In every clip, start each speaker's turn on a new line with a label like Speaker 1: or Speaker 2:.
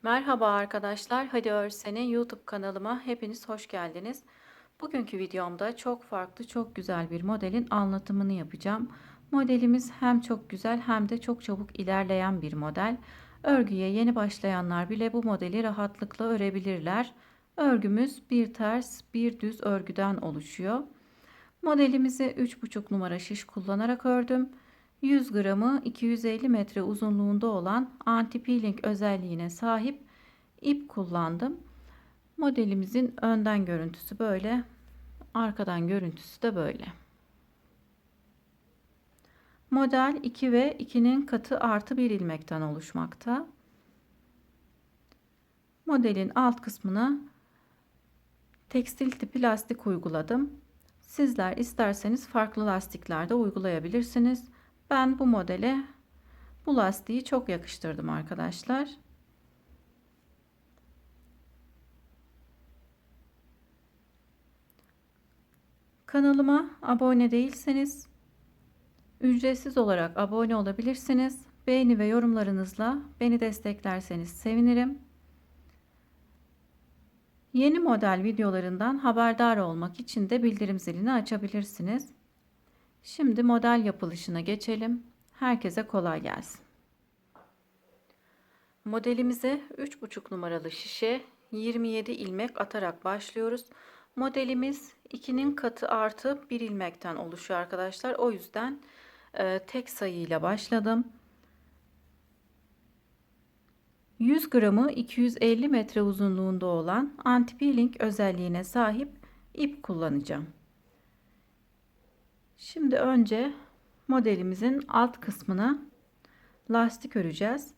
Speaker 1: Merhaba arkadaşlar, Hadi Örsene YouTube kanalıma hepiniz hoş geldiniz. Bugünkü videomda çok farklı, çok güzel bir modelin anlatımını yapacağım. Modelimiz hem çok güzel hem de çok çabuk ilerleyen bir model. Örgüye yeni başlayanlar bile bu modeli rahatlıkla örebilirler. Örgümüz bir ters, bir düz örgüden oluşuyor. Modelimizi 3,5 numara şiş kullanarak ördüm. 100 gramı 250 metre uzunluğunda olan anti-peeling özelliğine sahip ip kullandım. Modelimizin önden görüntüsü böyle, arkadan görüntüsü de böyle. Model 2 ve 2'nin katı artı bir ilmekten oluşmakta. Modelin alt kısmına tekstil tipi lastik uyguladım. Sizler isterseniz farklı lastiklerde uygulayabilirsiniz. Ben bu modele bu lastiği çok yakıştırdım arkadaşlar. Kanalıma abone değilseniz ücretsiz olarak abone olabilirsiniz. Beğeni ve yorumlarınızla beni desteklerseniz sevinirim. Yeni model videolarından haberdar olmak için de bildirim zilini açabilirsiniz. Şimdi model yapılışına geçelim. Herkese kolay gelsin. Modelimize 3,5 numaralı şişe 27 ilmek atarak başlıyoruz. Modelimiz 2'nin katı artı 1 ilmekten oluşuyor arkadaşlar. O yüzden tek sayıyla başladım. 100 gramı 250 metre uzunluğunda olan anti-peeling özelliğine sahip ip kullanacağım. Şimdi önce modelimizin alt kısmına lastik öreceğiz.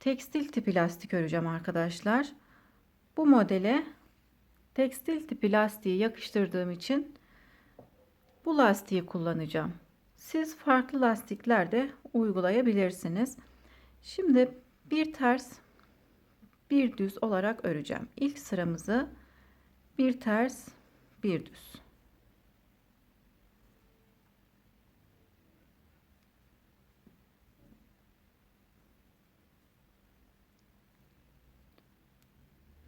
Speaker 1: Tekstil tipi lastik öreceğim arkadaşlar. Bu modele tekstil tipi lastiği yakıştırdığım için bu lastiği kullanacağım. Siz farklı lastikler de uygulayabilirsiniz. Şimdi bir ters bir düz olarak öreceğim. İlk sıramızı bir ters bir düz.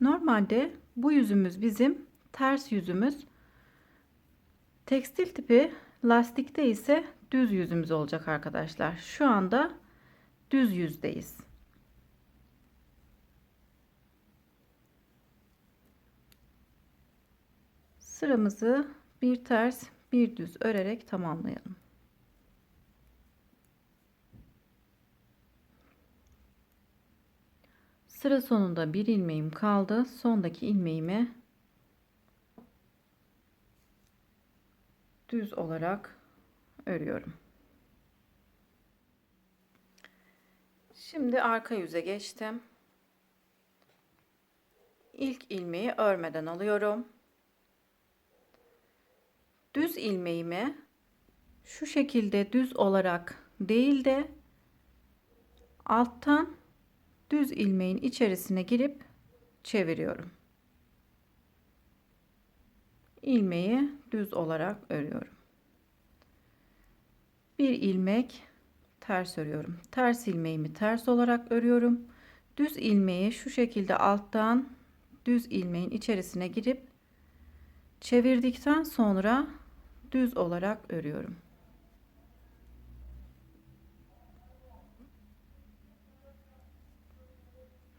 Speaker 1: Normalde bu yüzümüz bizim ters yüzümüz. Tekstil tipi lastikte ise düz yüzümüz olacak arkadaşlar. Şu anda düz yüzdeyiz. Sıramızı bir ters bir düz örerek tamamlayalım. Sıra sonunda bir ilmeğim kaldı. Sondaki ilmeğimi düz olarak örüyorum. Şimdi arka yüze geçtim. İlk ilmeği örmeden alıyorum. Düz ilmeğimi şu şekilde düz olarak değil de alttan düz ilmeğin içerisine girip çeviriyorum. İlmeği düz olarak örüyorum. Bir ilmek ters örüyorum. Ters ilmeğimi ters olarak örüyorum. Düz ilmeği şu şekilde alttan düz ilmeğin içerisine girip çevirdikten sonra düz olarak örüyorum.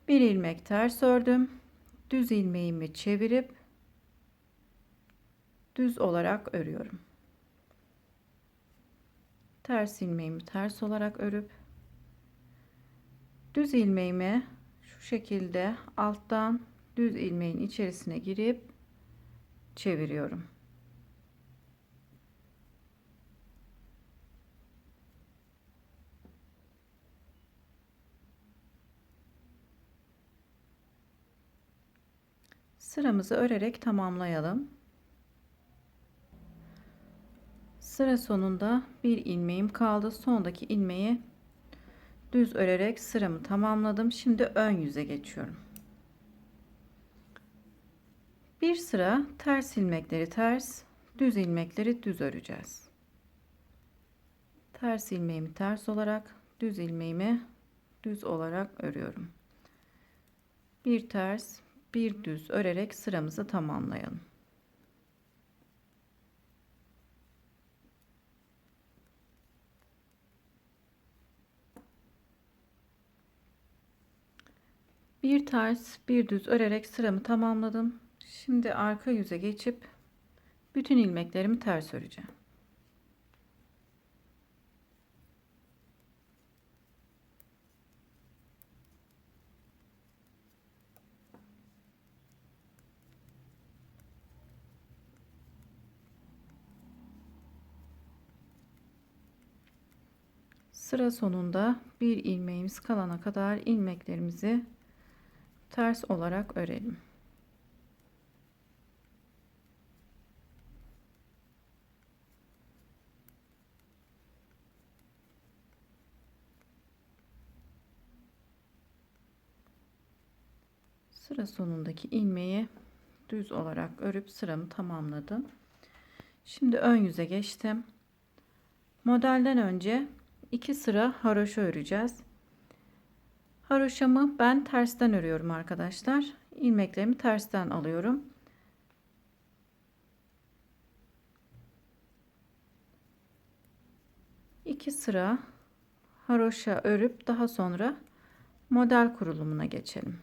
Speaker 1: Bir ilmek ters ördüm. Düz ilmeğimi çevirip düz olarak örüyorum. Ters ilmeğimi ters olarak örüp düz ilmeğimi şu şekilde alttan düz ilmeğin içerisine girip çeviriyorum. Sıramızı örerek tamamlayalım. Sıra sonunda bir ilmeğim kaldı. Sondaki ilmeği düz örerek sıramı tamamladım. Şimdi ön yüze geçiyorum. Bir sıra ters ilmekleri ters, düz ilmekleri düz öreceğiz. Ters ilmeğimi ters olarak, düz ilmeğimi düz olarak örüyorum. bir ters, bir düz örerek sıramızı tamamlayalım. Bir ters, bir düz örerek sıramı tamamladım. Şimdi arka yüze geçip bütün ilmeklerimi ters öreceğim. Sıra sonunda bir ilmeğimiz kalana kadar ilmeklerimizi ters olarak örelim. Sıra sonundaki ilmeği düz olarak örüp sıramı tamamladım. Şimdi ön yüze geçtim. Modelden önce 2 sıra haroşa öreceğiz. Haroşamı ben tersten örüyorum arkadaşlar. İlmeklerimi tersten alıyorum. İki sıra haroşa örüp daha sonra model kurulumuna geçelim.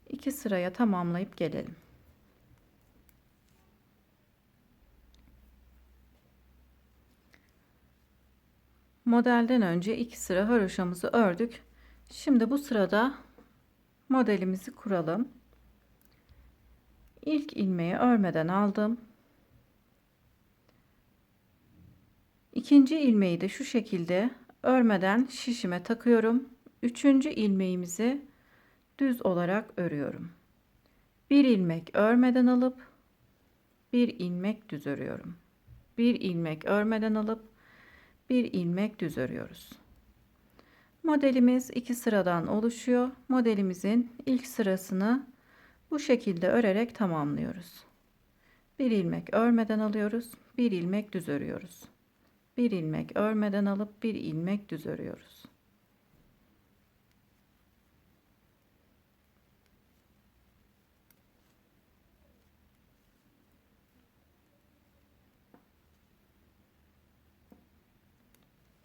Speaker 1: İki sıraya tamamlayıp gelelim. Modelden önce 2 sıra haroşamızı ördük. Şimdi bu sırada modelimizi kuralım. İlk ilmeği örmeden aldım. İkinci ilmeği de şu şekilde örmeden şişime takıyorum. Üçüncü ilmeğimizi düz olarak örüyorum. Bir ilmek örmeden alıp bir ilmek düz örüyorum. Bir ilmek örmeden alıp bir ilmek düz örüyoruz. Modelimiz 2 sıradan oluşuyor. Modelimizin ilk sırasını bu şekilde örerek tamamlıyoruz. Bir ilmek örmeden alıyoruz. Bir ilmek düz örüyoruz. Bir ilmek örmeden alıp bir ilmek düz örüyoruz.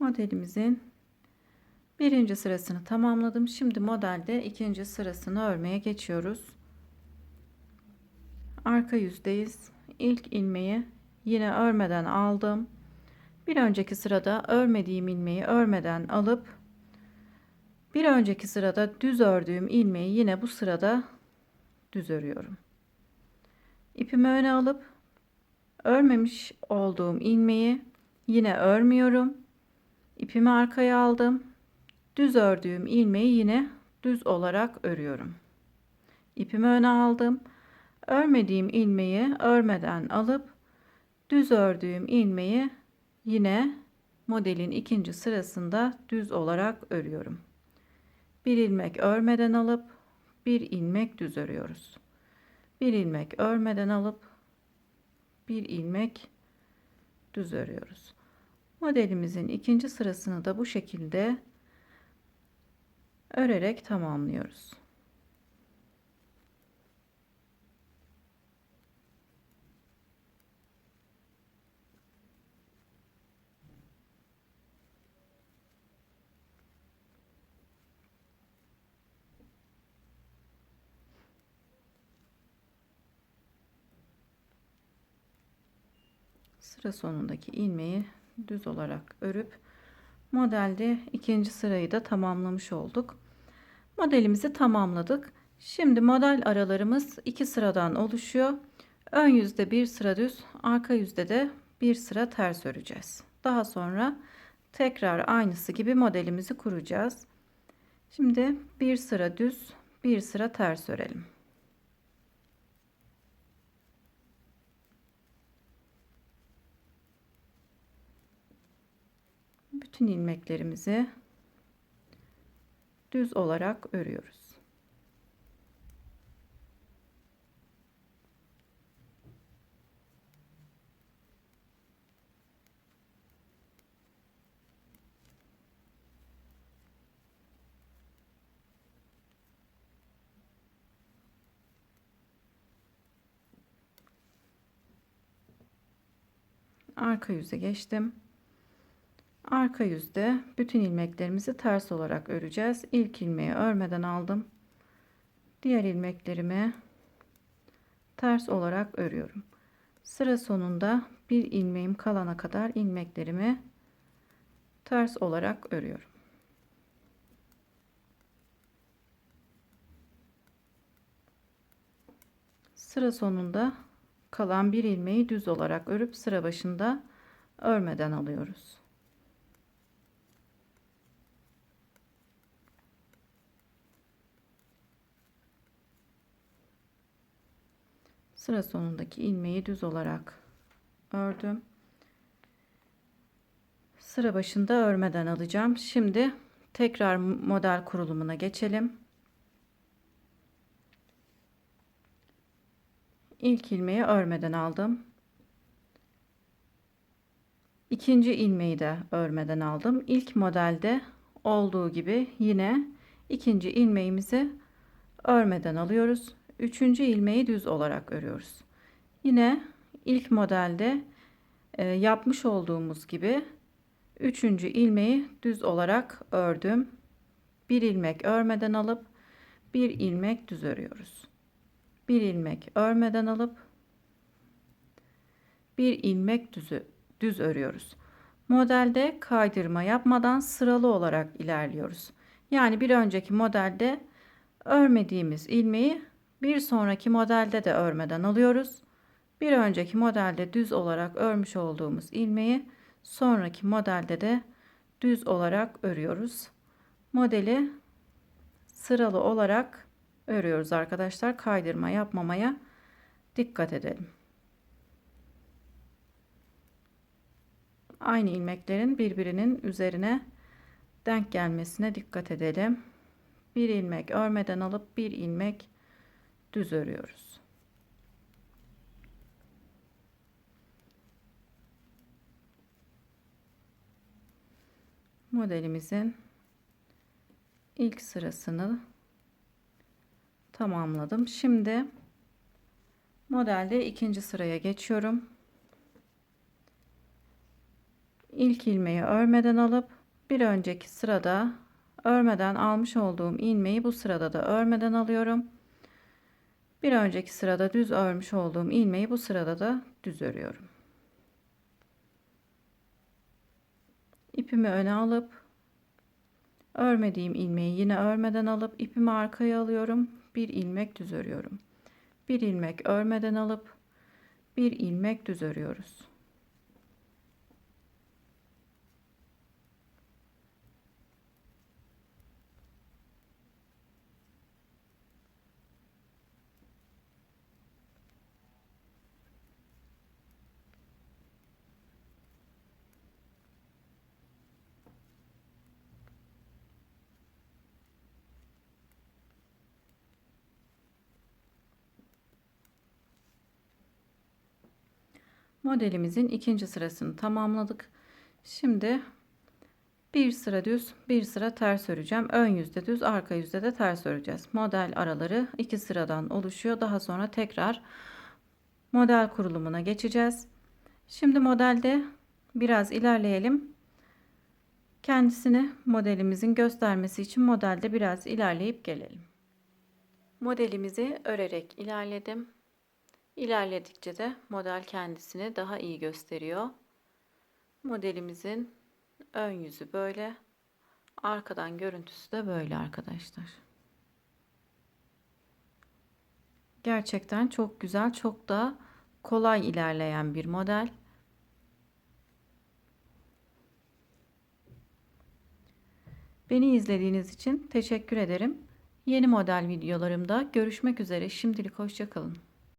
Speaker 1: Modelimizin birinci sırasını tamamladım. Şimdi modelde ikinci sırasını örmeye geçiyoruz. Arka yüzdeyiz. İlk ilmeği yine örmeden aldım. Bir önceki sırada örmediğim ilmeği örmeden alıp bir önceki sırada düz ördüğüm ilmeği yine bu sırada düz örüyorum. İpimi öne alıp örmemiş olduğum ilmeği yine örmüyorum. İpimi arkaya aldım. Düz ördüğüm ilmeği yine düz olarak örüyorum. İpimi öne aldım. Örmediğim ilmeği örmeden alıp düz ördüğüm ilmeği yine modelin ikinci sırasında düz olarak örüyorum. Bir ilmek örmeden alıp bir ilmek düz örüyoruz. Bir ilmek örmeden alıp bir ilmek düz örüyoruz. Modelimizin ikinci sırasını da bu şekilde örerek tamamlıyoruz. Sıra sonundaki ilmeği düz olarak örüp modelde ikinci sırayı da tamamlamış olduk. Modelimizi tamamladık. Şimdi model aralarımız 2 sıradan oluşuyor. Ön yüzde bir sıra düz, arka yüzde de bir sıra ters öreceğiz. Daha sonra tekrar aynısı gibi modelimizi kuracağız. Şimdi bir sıra düz, bir sıra ters örelim. Bütün ilmeklerimizi düz olarak örüyoruz. Arka yüze geçtim. Arka yüzde bütün ilmeklerimizi ters olarak öreceğiz. İlk ilmeği örmeden aldım. Diğer ilmeklerimi ters olarak örüyorum. Sıra sonunda bir ilmeğim kalana kadar ilmeklerimi ters olarak örüyorum. Sıra sonunda kalan bir ilmeği düz olarak örüp sıra başında örmeden alıyoruz. Sıra sonundaki ilmeği düz olarak ördüm. Sıra başında örmeden alacağım. Şimdi tekrar model kurulumuna geçelim. İlk ilmeği örmeden aldım. İkinci ilmeği de örmeden aldım. İlk modelde olduğu gibi yine ikinci ilmeğimizi örmeden alıyoruz. Üçüncü ilmeği düz olarak örüyoruz. Yine ilk modelde yapmış olduğumuz gibi üçüncü ilmeği düz olarak ördüm. Bir ilmek örmeden alıp bir ilmek düz örüyoruz. Bir ilmek örmeden alıp bir ilmek düz örüyoruz. Modelde kaydırma yapmadan sıralı olarak ilerliyoruz. Yani bir önceki modelde örmediğimiz ilmeği bir sonraki modelde de örmeden alıyoruz. Bir önceki modelde düz olarak örmüş olduğumuz ilmeği sonraki modelde de düz olarak örüyoruz. Modeli sıralı olarak örüyoruz arkadaşlar. Kaydırma yapmamaya dikkat edelim. Aynı ilmeklerin birbirinin üzerine denk gelmesine dikkat edelim. Bir ilmek örmeden alıp bir ilmek düz örüyoruz. Modelimizin ilk sırasını tamamladım. Şimdi modelde ikinci sıraya geçiyorum. İlk ilmeği örmeden alıp bir önceki sırada örmeden almış olduğum ilmeği bu sırada da örmeden alıyorum. Bir önceki sırada düz örmüş olduğum ilmeği bu sırada da düz örüyorum. İpimi öne alıp örmediğim ilmeği yine örmeden alıp ipimi arkaya alıyorum. Bir ilmek düz örüyorum. Bir ilmek örmeden alıp bir ilmek düz örüyoruz. Modelimizin ikinci sırasını tamamladık. Şimdi bir sıra düz, bir sıra ters öreceğim. Ön yüzde düz, arka yüzde de ters öreceğiz. Model araları iki sıradan oluşuyor. Daha sonra tekrar model kurulumuna geçeceğiz. Şimdi modelde biraz ilerleyelim. Kendisini modelimizin göstermesi için modelde biraz ilerleyip gelelim. Modelimizi örerek ilerledim. İlerledikçe de model kendisini daha iyi gösteriyor. Modelimizin ön yüzü böyle. Arkadan görüntüsü de böyle arkadaşlar. Gerçekten çok güzel, çok da kolay ilerleyen bir model. Beni izlediğiniz için teşekkür ederim. Yeni model videolarımda görüşmek üzere. Şimdilik hoşça kalın.